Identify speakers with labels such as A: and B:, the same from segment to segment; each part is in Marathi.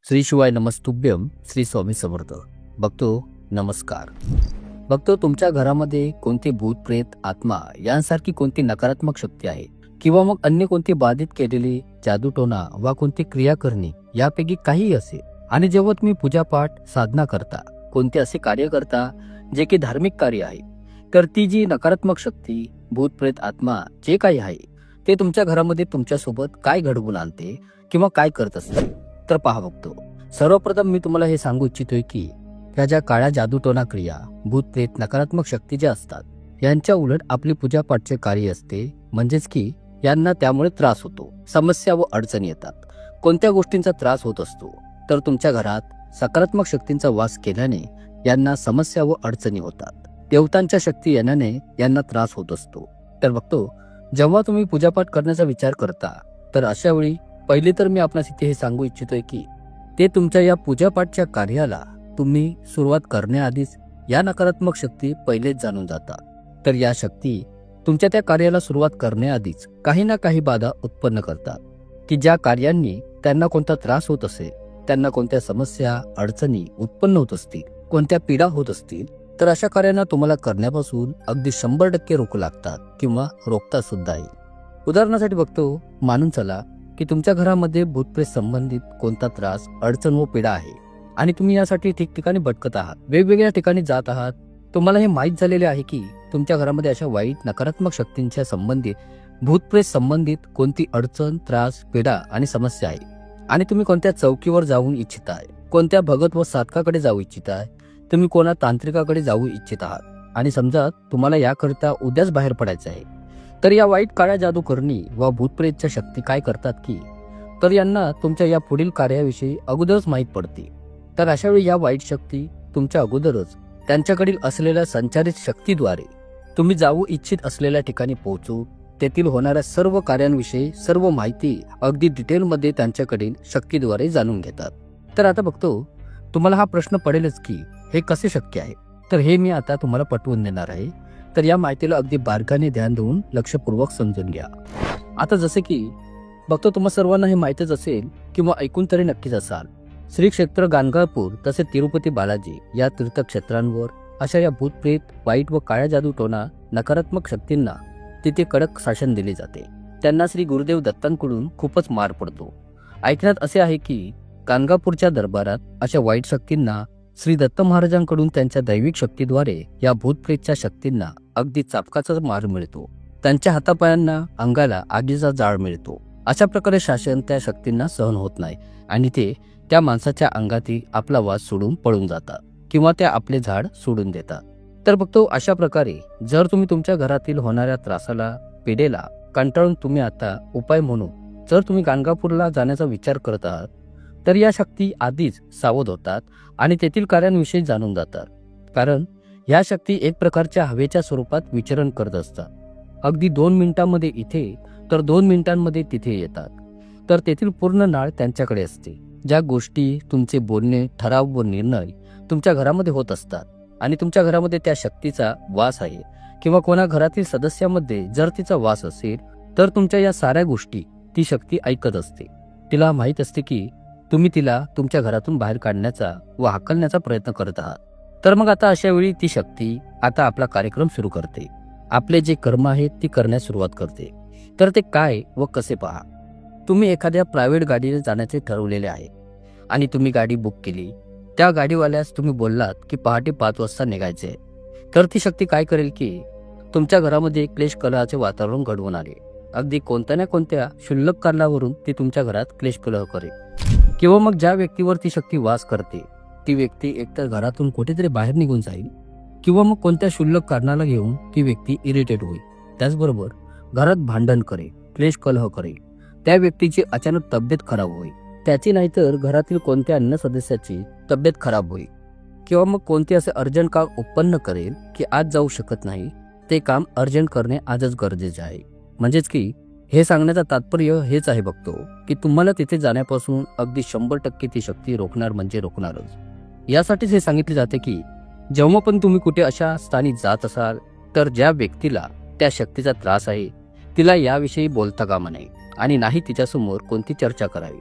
A: श्री शिवाय नमस्तुभ्यम. श्री स्वामी समर्थ. बघतो नमस्कार. बघतो तुमच्या घरामध्ये कोणते भूत प्रेत आत्मा यांसारखी कोणती नकारात्मक शक्ती आहे किंवा मग अन्य कोणती बाधित केलेली जादूटोना वा कोणती क्रिया करणे यापैकी काहीही असेल. आणि जेव्हा तुम्ही पूजापाठ साधना करता, कोणते असे कार्य करता जे की धार्मिक कार्य आहे, तर ती जी नकारात्मक शक्ती भूत प्रेत आत्मा जे काही आहे ते तुमच्या घरामध्ये तुमच्यासोबत काय घडवून आणते किंवा काय करत असते तर पहा. बघतो सर्वप्रथम मी तुम्हाला हे सांगू इच्छितोय की ह्या ज्या काळ्या जादूटोना क्रिया भूत प्रेत नकारात्मक शक्ती ज्या असतात यांच्या उलट आपली पूजापाठचे कार्य असते. म्हणजेच की यांना त्यामुळे त्रास होतो, समस्या व अडचणी येतात. कोणत्या गोष्टींचा त्रास होत असतो तर तुमच्या घरात सकारात्मक शक्तींचा वास केल्याने यांना समस्या व अडचणी होतात. देवतांच्या शक्ती येण्याने यांना त्रास होत असतो. तर बघतो जेव्हा तुम्ही पूजापाठ करण्याचा विचार करता तर अशा वेळी पहिले तर मी आपणास इथे हे सांगू इच्छितोय की ते तुमच्या या पूजापाठच्या कार्याला तुम्ही सुरुवात करण्याआधीच या नकारात्मक शक्ती पहिलेच जाणून जातात. तर या शक्ती तुमच्या त्या कार्याला सुरुवात करण्याआधीच काही ना काही बाधा उत्पन्न करतात की ज्या कार्यांनी त्यांना कोणता त्रास होत असेल, त्यांना कोणत्या समस्या अडचणी उत्पन्न होत असतील, कोणत्या पीडा होत असतील, तर अशा कार्यांना तुम्हाला करण्यापासून अगदी 100% रोखू लागतात किंवा रोखतात सुद्धा आहे. उदाहरणासाठी बघतो मानून चला की तुमच्या घरामध्ये भूतप्रेत संबंधित कोणता त्रास अडचण व पीडा आहे आणि तुम्ही यासाठी ठिकठिकाणी भटकत आहात, वेगवेगळ्या ठिकाणी जात आहात. तुम्हाला हे माहीत झालेले आहे की तुमच्या घरामध्ये अशा वाईट नकारात्मक शक्तींच्या संबंधित भूतप्रेत संबंधित कोणती अडचण, त्रास, पीडा आणि समस्या आहे आणि तुम्ही कोणत्या चौकीवर जाऊ इच्छिताय, कोणत्या भगत व साधकाकडे जाऊ इच्छिताय, तुम्ही कोणा तांत्रिकाकडे जाऊ इच्छित आहात आणि समजा तुम्हाला याकरिता उद्याच बाहेर पडायचं आहे. तर या वाईट काळ्या जादूकरणी व भूतप्रेतच्या शक्ती काय करतात की तर यांना तुमच्या या पुढील कार्याविषयी अगोदरच माहीत पडते. तर अशा वेळी या वाईट शक्ती तुमच्या अगोदरच त्यांच्याकडील असलेल्या संचारित शक्तीद्वारे तुम्ही जाऊ इच्छित असलेल्या ठिकाणी पोहोचू तेथील होणाऱ्या सर्व कार्यांविषयी सर्व माहिती अगदी डिटेलमध्ये त्यांच्याकडील शक्तीद्वारे जाणून घेतात. तर आता बघतो तुम्हाला हा प्रश्न पडेलच की हे कसे शक्य आहे. तर हे मी आता तुम्हाला पटवून देणार आहे. तर या माहितीला अगदी बारकाने ध्यान देऊन लक्षपूर्वक समजून घ्या. आता जसे की बघतो तुम्हा सर्वांना हे माहितच असेल किंवा ऐकून तरी नक्कीच असाल, श्री क्षेत्र गाणगापूर तसे तिरुपती बालाजी या तीर्थक्षेत्रांवर अशा या भूतप्रेत वाईट व काळ्या जादूटोना नकारात्मक शक्तींना तिथे कडक शासन दिले जाते. त्यांना श्री गुरुदेव दत्तांकडून खूपच मार पडतो. ऐकण्यात असे आहे की गाणगापूरच्या दरबारात अशा वाईट शक्तींना श्री दत्त महाराजांकडून त्यांच्या दैविक शक्तीद्वारे या भूतप्रेतच्या शक्तींना अगदी चापकाचा मार मिळतो. त्यांच्या हातापायांना अंगाला आगीचा जाळ मिळतो. अशा प्रकारे शासन त्या शक्तींना सहन होत नाही आणि ते त्या माणसाच्या अंगातील आपला वास सोडून पळून जातात किंवा त्या आपले झाड सोडून देतात. तर बघतो अशा प्रकारे जर तुम्ही तुमच्या घरातील होणाऱ्या त्रासाला, पीडेला कंटाळून तुम्ही आता उपाय म्हणून जर तुम्ही गाणगापूरला जाण्याचा विचार करत आहात तर या शक्ती आधीच सावध होतात आणि तेथील कार्यांविषयी जाणून जातात. कारण या शक्ती एक प्रकारच्या हवेच्या स्वरूपात विचरण करत असतात. अगदी 2 मिनिटांमध्ये इथे तर 2 मिनिटांमध्ये तिथे येतात. तर तेथील पूर्ण नाळ त्यांच्याकडे असते. ज्या गोष्टी, तुमचे बोलणे, ठराव व निर्णय तुमच्या घरामध्ये होत असतात आणि तुमच्या घरामध्ये त्या शक्तीचा वास आहे किंवा कोणा घरातील सदस्यामध्ये जर तिचा वास असेल तर तुमच्या या साऱ्या गोष्टी ती शक्ती ऐकत असते. तिला माहीत असते की तुम्ही तिला तुमच्या घरातून बाहेर काढण्याचा व हाकलण्याचा प्रयत्न करत आहात. तर मग आता अशा वेळी ती शक्ती आता आपला कार्यक्रम सुरू करते. आपले जे कर्म आहेत ती करण्यास सुरुवात करते. तर ते काय व कसे पहा. तुम्ही एखाद्या प्रायव्हेट गाडीने जाण्याचे ठरवलेले आहे आणि तुम्ही गाडी बुक केली. त्या गाडीवाल्यास तुम्ही बोललात की पहाटे 5 वाजता निघायचे. तर ती शक्ती काय करेल की तुमच्या घरामध्ये क्लेश कलहाचे वातावरण घडवून आले. अगदी कोणत्या ना कोणत्या क्षुल्लक कारणावरून ती तुमच्या घरात क्लेश कलह करेल किंवा मग ज्या व्यक्तीवर ती शक्ती वास करते ती व्यक्ती एकतर घरातून कुठेतरी बाहेर निघून जाईल किंवा मग कोणत्या क्षुल्लक कारणाला घेऊन ती व्यक्ती इरिटेट होईल. त्याचबरोबर घरात भांडण करेल, क्लेश कलह करेल. त्या व्यक्तीची अचानक तब्येत खराब होईल. त्याची नाहीतर घरातील कोणत्या अन्य सदस्याची तब्येत खराब होईल किंवा मग कोणते असे अर्जंट काम उत्पन्न करेल की आज जाऊ शकत नाही. ते काम अर्जंट करणे आजच गरजेचे आहे. म्हणजेच की हे सांगण्याचं तात्पर्य हेच आहे बघतो की तुम्हाला तिथे जाण्यापासून अगदी 100% ती शक्ती रोखणार म्हणजे रोखणारच. यासाठीच हे सांगितले जाते की जेव्हा पण तुम्ही कुठे अशा स्थानी जात असाल तर ज्या व्यक्तीला त्या शक्तीचा त्रास आहे तिला याविषयी बोलता कामा नये आणि नाही तिच्यासमोर कोणती चर्चा करावी.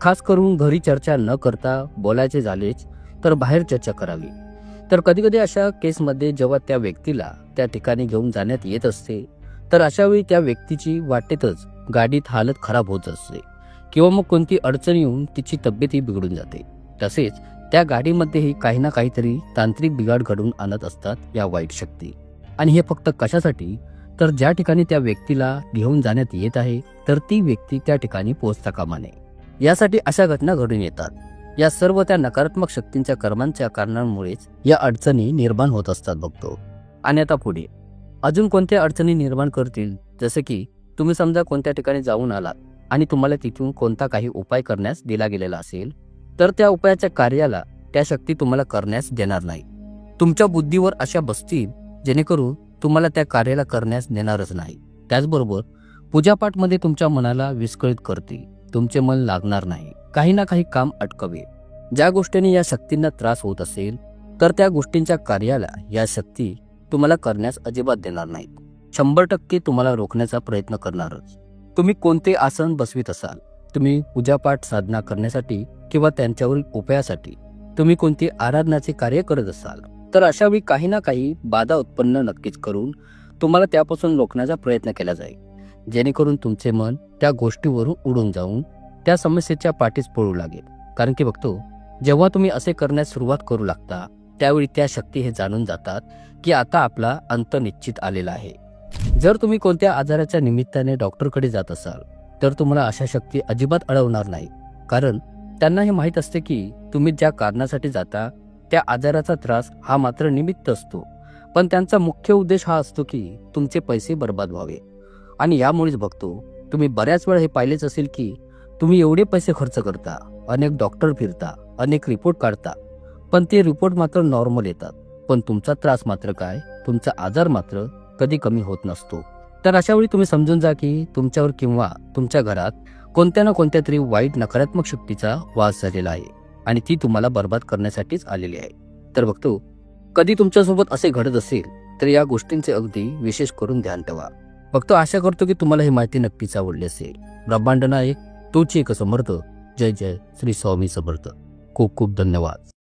A: खास करून घरी चर्चा न करता बोलायचे झालेच तर बाहेर चर्चा करावी. तर कधी कधी अशा केसमध्ये जेव्हा त्या व्यक्तीला त्या ठिकाणी घेऊन जाण्यात येत असते तर अशा वेळी त्या व्यक्तीची वाटेतच गाडीत हालत खराब होत असते किंवा मग कोणती अडचण येऊन तिची तब्येतही बिघडून जाते. तसेच त्या गाडीमध्येही काही ना काहीतरी तांत्रिक बिघाड घडवून आणत असतात या वाईट शक्ती. आणि हे फक्त कशासाठी, तर ज्या ठिकाणी त्या व्यक्तीला घेऊन जाण्यात येत आहे तर ती व्यक्ती त्या ठिकाणी पोहोचता कामा नये, यासाठी अशा घटना घडून येतात. या सर्व त्या नकारात्मक शक्तींच्या कर्मांच्या कारणांमुळेच या अडचणी निर्माण होत असतात बघतो. आणि आता पुढे अजून कोणत्या अडचणी निर्माण करतील, जसे की तुम्ही समजा कोणत्या ठिकाणी जाऊन आलात आणि तुम्हाला तिथून कोणता काही उपाय करण्यास दिला गेलेला असेल तर त्या उपायाच्या कार्याला त्या शक्ती तुम्हाला करण्यास देणार नाही. तुमच्या बुद्धीवर अशा बसतील जेणेकरून तुम्हाला त्या कार्याला करण्यास देणारच नाही. त्याचबरोबर पूजापाठमध्ये तुमच्या मनाला विस्कळीत करतील, तुमचे मन लागणार नाही, काही ना काही काम अटकवे. ज्या गोष्टीने या शक्तींना त्रास होत असेल तर त्या गोष्टींच्या कार्याला या शक्ती तुम्हाला करण्यास अजिबात देणार नाहीत. 100% तुम्हाला रोखण्याचा प्रयत्न करणारच. तुम्ही कोणते आसन बसवीत असाल, तुम्ही पूजापाठ साधना करण्यासाठी किंवा त्यांच्यावरील उपायासाठी तुम्ही कोणती आराधनाचे कार्य करत असाल तर अशा वेळी काही ना काही बाधा उत्पन्न नक्कीच करून तुम्हाला त्यापासून रोखण्याचा प्रयत्न केला जाईल, जेणेकरून तुमचे मन त्या गोष्टीवरून उडून जाऊन त्या समस्येच्या पाठीस पळू लागेल. कारण की बघतो, जेव्हा तुम्ही असे करण्यास सुरुवात करू लागता त्यावेळी त्या शक्ती हे जाणून जातात की आता आपला अंत निश्चित आलेला आहे. जर तुम्ही कोणत्या आजाराच्या निमित्ताने डॉक्टरकडे जात असाल तर तुम्हाला अशा शक्ती अजिबात अडवणार नाही, कारण त्यांना हे माहीत असते की तुम्ही ज्या कारणासाठी जाता त्या आजाराचा त्रास हा मात्र निमित्त असतो, पण त्यांचा मुख्य उद्देश हा असतो की तुमचे पैसे बर्बाद व्हावे. आणि यामुळेच बघतो, तुम्ही बऱ्याच वेळा हे पाहिलेच असेल की तुम्ही एवढे पैसे खर्च करता, अनेक डॉक्टर फिरता, अनेक रिपोर्ट काढता, पण ते रिपोर्ट मात्र नॉर्मल येतात, पण तुमचा त्रास मात्र काय, तुमचा आजार मात्र कधी कमी होत नसतो. तर अशा वेळी तुम्ही समजून जा की तुमच्यावर किंवा तुमच्या घरात कोणत्या ना कोणत्या तरी वाईट नकारात्मक शक्तीचा वास झालेला आहे आणि ती तुम्हाला बर्बाद करण्यासाठीच आलेली आहे. तर बघतो, कधी तुमच्यासोबत असे घडत असेल तर या गोष्टींचे अगदी विशेष करून ध्यान ठेवा. बघतो, आशा करतो की तुम्हाला ही माहिती नक्कीच आवडली असेल. ब्रह्मांड नायक तोच एक समर्थ. जय जय श्री स्वामी समर्थ. खूप खूप धन्यवाद.